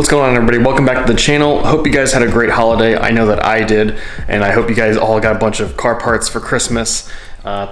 What's going on, everybody? Welcome back to the channel. Hope you guys had a great holiday. I know that I did, and I hope you guys all got a bunch of car parts for Christmas.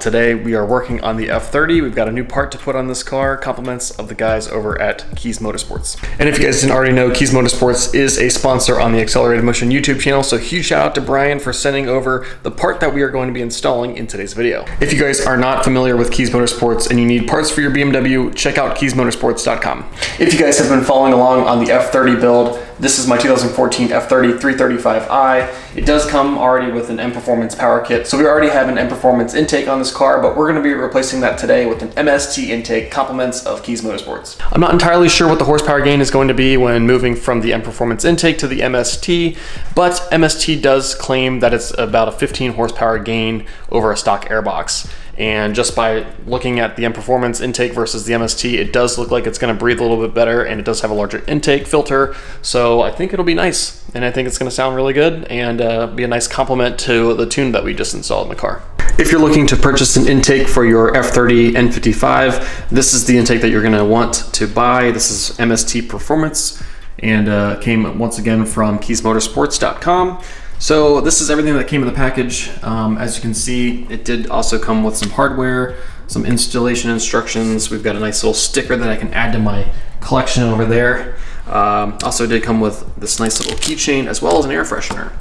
Today we are working on the F30. We've got a new part to put on this car, compliments of the guys over at Keys Motorsports. And if you guys didn't already know, Keys Motorsports is a sponsor on the Accelerated Motion YouTube channel, so huge shout out to Brian for sending over the part that we are going to be installing in today's video. If you guys are not familiar with Keys Motorsports and you need parts for your BMW, check out keysmotorsports.com. If you guys have been following along on the F30 build, this is my 2014 F30 335i. It does come already with an M Performance power kit, so we already have an M Performance intake on this car, but we're going to be replacing that today with an MST intake, compliments of Keys Motorsports. I'm not entirely sure what the horsepower gain is going to be when moving from the M Performance intake to the MST, but MST does claim that it's about a 15 horsepower gain over a stock airbox. And just by looking at the M Performance intake versus the MST, it does look like it's going to breathe a little bit better, and it does have a larger intake filter. So I think it'll be nice, and I think it's going to sound really good and be a nice complement to the tune that we just installed in the car. If you're looking to purchase an intake for your F30 N55, this is the intake that you're going to want to buy. This is MST Performance, and came once again from keysmotorsports.com. So this is everything that came in the package. As you can see, it did also come with some hardware, some installation instructions. We've got a nice little sticker that I can add to my collection over there. Also did come with this nice little keychain as well as an air freshener.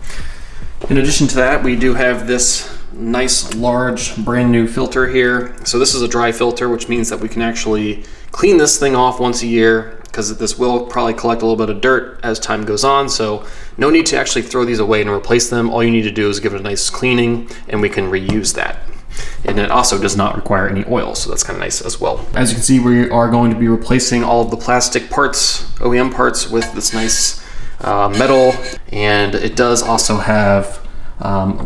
In addition to that, we do have this nice large brand new filter here. So this is a dry filter, which means that we can actually clean this thing off once a year, because this will probably collect a little bit of dirt as time goes on, so no need to actually throw these away and replace them. All you need to do is give it a nice cleaning, and we can reuse that. And it also does not require any oil, so that's kind of nice as well. As you can see, we are going to be replacing all of the plastic parts, OEM parts, with this nice metal, and it does also have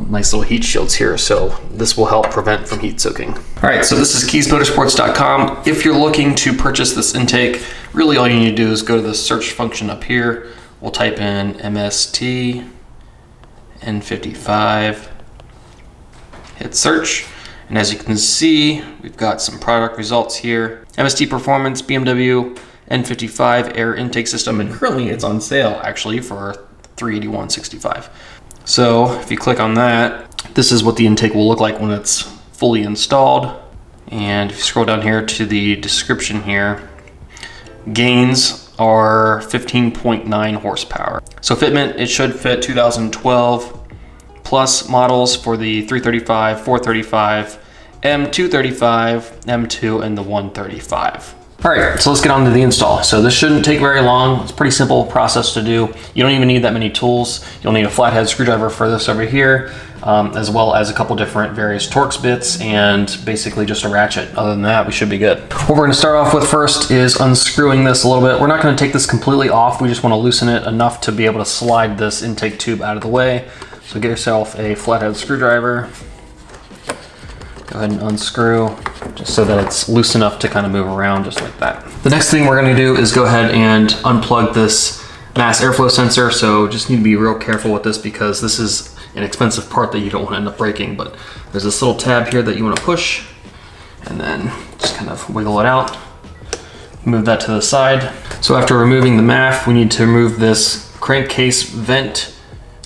nice little heat shields here, so this will help prevent from heat soaking. All right, so this is keysmotorsports.com. If you're looking to purchase this intake, really all you need to do is go to the search function up here. We'll type in MST N55, hit search, and as you can see, we've got some product results here. MST Performance BMW N55 air intake system, and currently it's on sale actually for $381.65. So if you click on that, this is what the intake will look like when it's fully installed. And if you scroll down here to the description here, gains are 15.9 horsepower. So fitment, it should fit 2012 plus models for the 335, 435, M235, M2, and the 135. All right, so let's get on to the install. So this shouldn't take very long. It's a pretty simple process to do. You don't even need that many tools. You'll need a flathead screwdriver for this over here, as well as a couple different various Torx bits and basically just a ratchet. Other than that, we should be good. What we're gonna start off with first is unscrewing this a little bit. We're not gonna take this completely off. We just wanna loosen it enough to be able to slide this intake tube out of the way. So get yourself a flathead screwdriver. Go ahead and unscrew, just so that it's loose enough to kind of move around just like that. The next thing we're gonna do is go ahead and unplug this mass airflow sensor. So just need to be real careful with this, because this is an expensive part that you don't want to end up breaking. But there's this little tab here that you want to push, and then just kind of wiggle it out. Move that to the side. So after removing the MAF, we need to remove this crankcase vent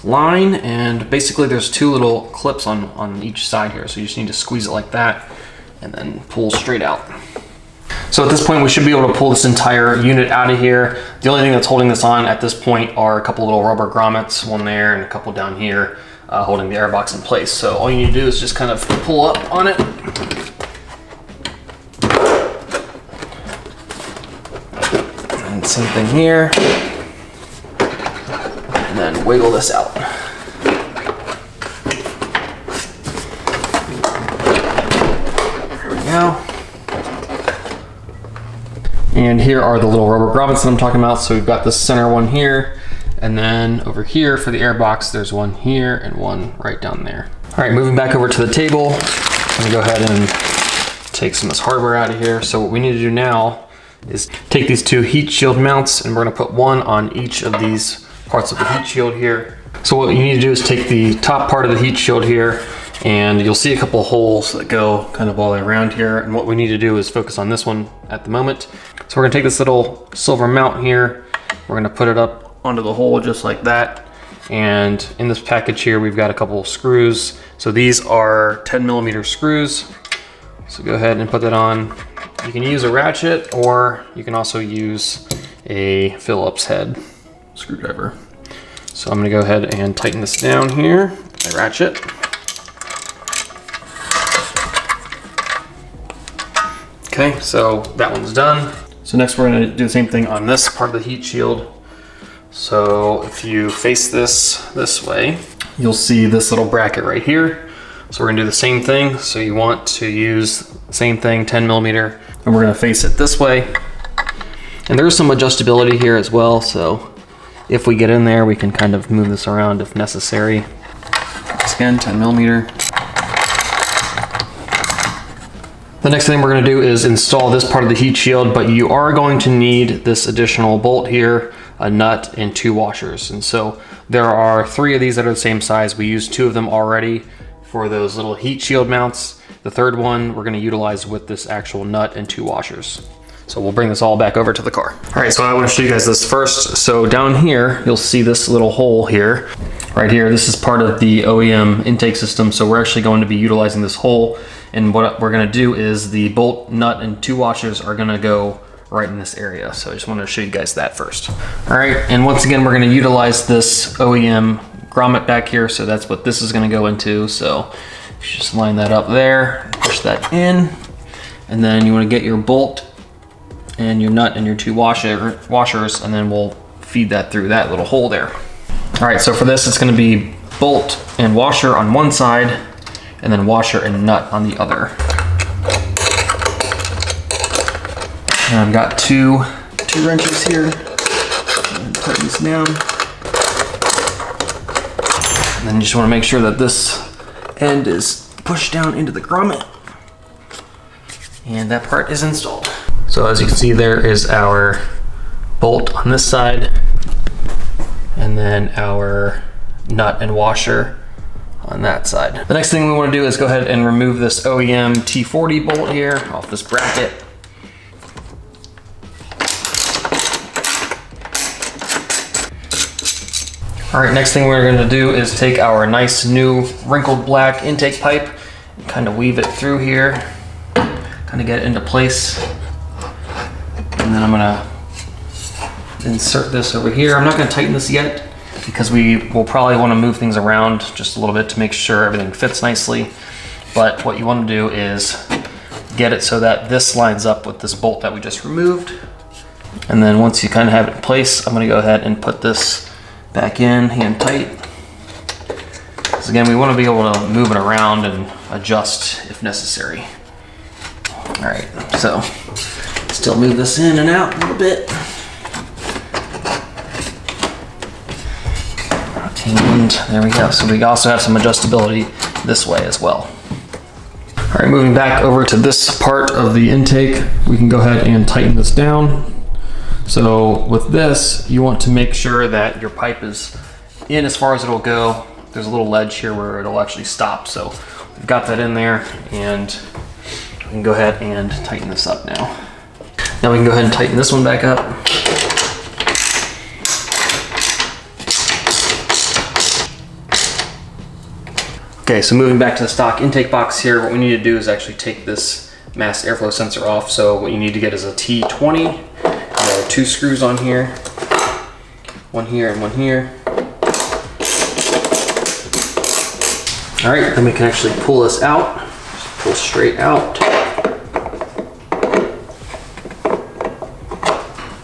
line, and basically there's two little clips on each side here, so you just need to squeeze it like that and then pull straight out. So at this point we should be able to pull this entire unit out of here. The only thing that's holding this on at this point are a couple little rubber grommets, one there and a couple down here, holding the airbox in place. So all you need to do is just kind of pull up on it, and same thing here, and then wiggle this out. There we go. And here are the little rubber grommets that I'm talking about. So we've got this center one here, and then over here for the airbox, there's one here and one right down there. All right, moving back over to the table, I'm gonna go ahead and take some of this hardware out of here. So what we need to do now is take these two heat shield mounts, and we're gonna put one on each of these parts of the heat shield here. So what you need to do is take the top part of the heat shield here, and you'll see a couple of holes that go kind of all the way around here. And what we need to do is focus on this one at the moment. So we're gonna take this little silver mount here, we're gonna put it up onto the hole just like that. And in this package here, we've got a couple of screws. So these are 10mm screws. So go ahead and put that on. You can use a ratchet, or you can also use a Phillips head screwdriver. So I'm gonna go ahead and tighten this down here with my ratchet. Okay, so that one's done. So next we're gonna do the same thing on this part of the heat shield. So if you face this way, you'll see this little bracket right here. So we're gonna do the same thing. So you want to use the same thing, 10mm, and we're gonna face it this way. And there's some adjustability here as well. So if we get in there, we can kind of move this around if necessary. Once again, 10mm. The next thing we're gonna do is install this part of the heat shield, but you are going to need this additional bolt here, a nut, and 2 washers. And so there are 3 of these that are the same size. We used 2 of them already for those little heat shield mounts. The third one we're gonna utilize with this actual nut and 2 washers. So we'll bring this all back over to the car. All right, so I wanna show you guys this first. So down here, you'll see this little hole here. Right here, this is part of the OEM intake system. So we're actually going to be utilizing this hole. And what we're gonna do is the bolt, nut, and 2 washers are gonna go right in this area. So I just wanted to show you guys that first. All right, and once again, we're gonna utilize this OEM grommet back here. So that's what this is gonna go into. So you just line that up there, push that in, and then you wanna get your bolt and your nut and your 2 washers, and then we'll feed that through that little hole there. All right, so for this, it's gonna be bolt and washer on one side, and then washer and nut on the other. And I've got two wrenches here. Tighten this down. And then you just want to make sure that this end is pushed down into the grommet. And that part is installed. So as you can see, there is our bolt on this side, and then our nut and washer on that side. The next thing we want to do is go ahead and remove this OEM T40 bolt here off this bracket. All right, next thing we're going to do is take our nice new wrinkled black intake pipe and kind of weave it through here, kind of get it into place. And then I'm going to insert this over here. I'm not going to tighten this yet, because we will probably want to move things around just a little bit to make sure everything fits nicely. But what you want to do is get it so that this lines up with this bolt that we just removed. And then once you kind of have it in place, I'm going to go ahead and put this back in hand tight. Because again, we want to be able to move it around and adjust if necessary. All right, so still move this in and out a little bit. And there we go. So we also have some adjustability this way as well. All right, moving back over to this part of the intake, we can go ahead and tighten this down. So with this, you want to make sure that your pipe is in as far as it'll go. There's a little ledge here where it'll actually stop. So we've got that in there, and we can go ahead and tighten this up now. Now we can go ahead and tighten this one back up. Okay, so moving back to the stock intake box here, what we need to do is actually take this mass airflow sensor off. So what you need to get is a T20. There are 2 screws on here, one here and one here. All right, then we can actually pull this out, just pull straight out.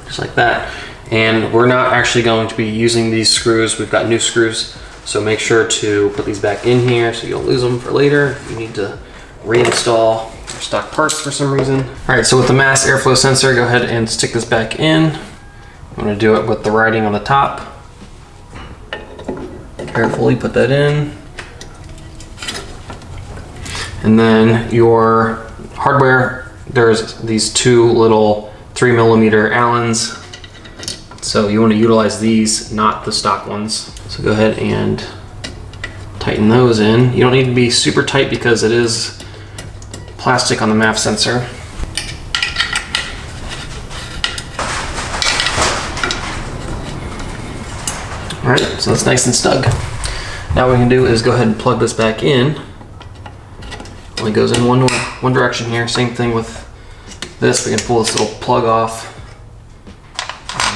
Just like that. And we're not actually going to be using these screws. We've got new screws. So make sure to put these back in here so you don't lose them for later. You need to reinstall your stock parts for some reason. All right, so with the mass airflow sensor, go ahead and stick this back in. I'm gonna do it with the writing on the top. Carefully put that in. And then your hardware, there's these 2 little 3mm Allens. So you want to utilize these, not the stock ones. So go ahead and tighten those in. You don't need to be super tight because it is plastic on the MAF sensor. so it's nice and snug. Now what we can do is go ahead and plug this back in. Only goes in one direction here. Same thing with this. We can pull this little plug off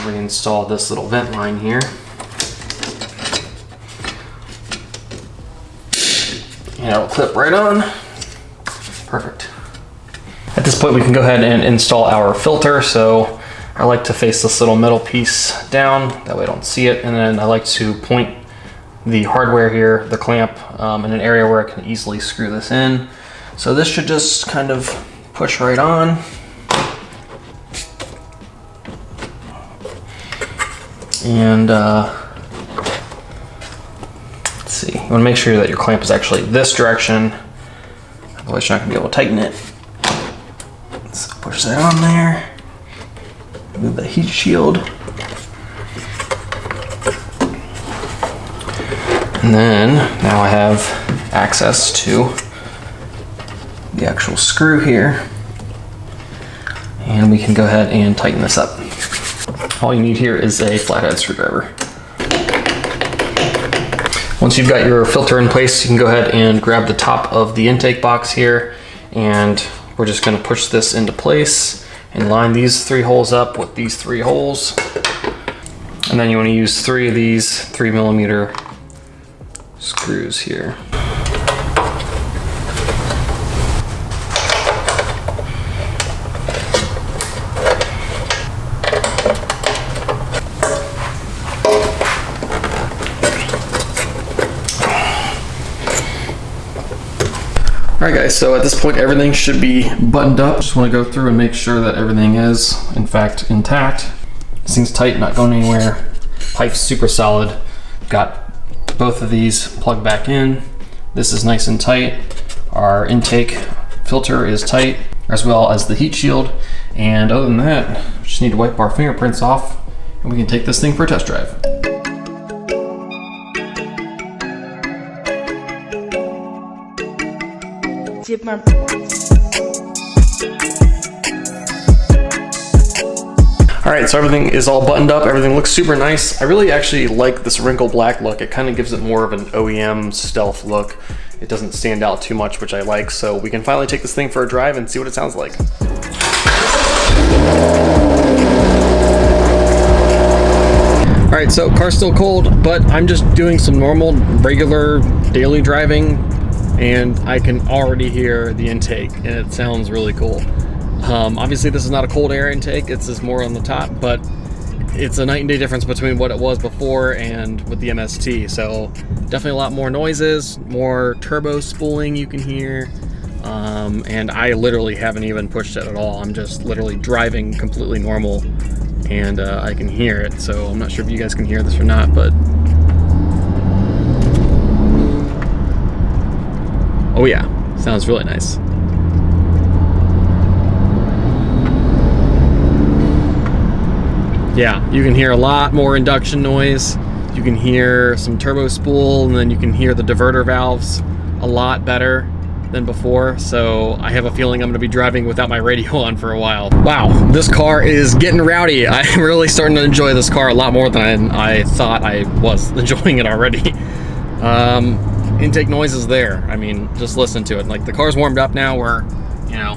and reinstall this little vent line here. And it'll clip right on. Perfect. At this point we can go ahead and install our filter. So I like to face this little metal piece down, that way I don't see it, and then I like to point the hardware here, the clamp, in an area where I can easily screw this in. So this should just kind of push right on. And let's see, you want to make sure that your clamp is actually this direction, otherwise you're not going to be able to tighten it. So push that on there. Move the heat shield. And then now I have access to the actual screw here. And we can go ahead and tighten this up. All you need here is a flathead screwdriver. Once you've got your filter in place, you can go ahead and grab the top of the intake box here, and we're just going to push this into place and line these 3 holes up with these 3 holes. And then you want to use 3 of these 3mm screws here. All right guys, so at this point everything should be buttoned up. Just want to go through and make sure that everything is in fact intact. This thing's tight, not going anywhere. Pipe's super solid. Got both of these plugged back in. This is nice and tight. Our intake filter is tight, as well as the heat shield. And other than that, we just need to wipe our fingerprints off and we can take this thing for a test drive. Alright, so everything is all buttoned up, everything looks super nice. I really actually like this wrinkle black look. It kind of gives it more of an OEM stealth look. It doesn't stand out too much, which I like, so we can finally take this thing for a drive and see what it sounds like. Alright, so car's still cold, but I'm just doing some normal, regular, daily driving, and I can already hear the intake, and it sounds really cool. Obviously this is not a cold air intake, it's just more on the top, but it's a night and day difference between what it was before and with the MST. So definitely a lot more noises, more turbo spooling you can hear, and I literally haven't even pushed it at all. I'm just literally driving completely normal, and I can hear it. So I'm not sure if you guys can hear this or not, but oh yeah, sounds really nice. Yeah, you can hear a lot more induction noise. You can hear some turbo spool, and then you can hear the diverter valves a lot better than before. So I have a feeling I'm gonna be driving without my radio on for a while. Wow, this car is getting rowdy. I'm really starting to enjoy this car a lot more than I thought I was enjoying it already. Intake noise is there. I mean, just listen to it. Like, the car's warmed up now. We're, you know,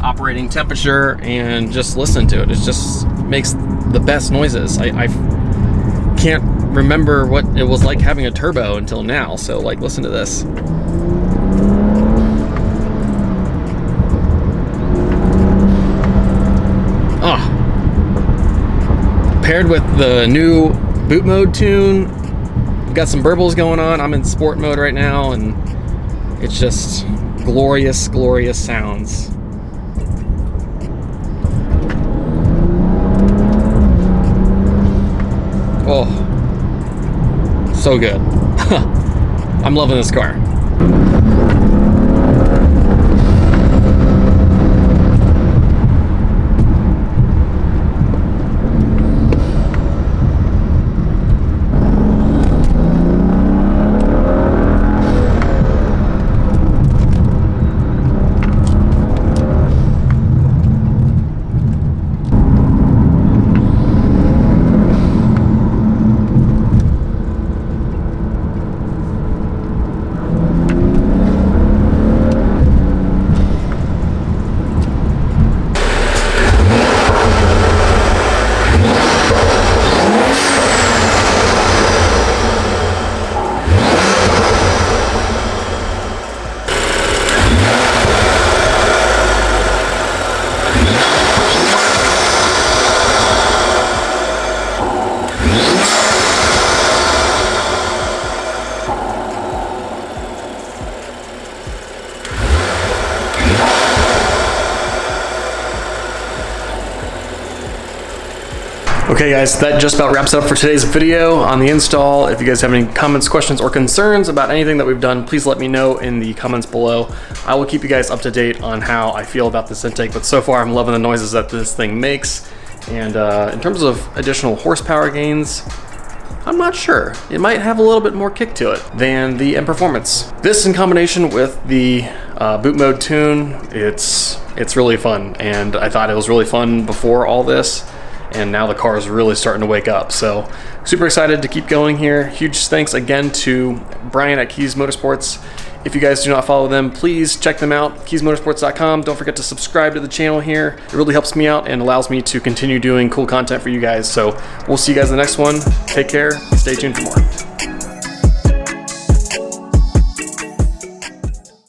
operating temperature, and just listen to it. It just makes the best noises. I can't remember what it was like having a turbo until now. So, like, listen to this. Ah, paired with the new boot mode tune, we've got some burbles going on. I'm in sport mode right now, and it's just glorious, glorious sounds. Oh, so good. I'm loving this car. Okay guys, that just about wraps it up for today's video on the install. If you guys have any comments, questions, or concerns about anything that we've done, please let me know in the comments below. I will keep you guys up to date on how I feel about this intake, but so far I'm loving the noises that this thing makes. And in terms of additional horsepower gains, I'm not sure. It might have a little bit more kick to it than the M Performance. This in combination with the boot mode tune, it's really fun. And I thought it was really fun before all this. And now the car is really starting to wake up. So super excited to keep going here. Huge thanks again to Brian at Keys Motorsports. If you guys do not follow them, please check them out, keysmotorsports.com. Don't forget to subscribe to the channel here. It really helps me out and allows me to continue doing cool content for you guys. So we'll see you guys in the next one. Take care, stay tuned for more.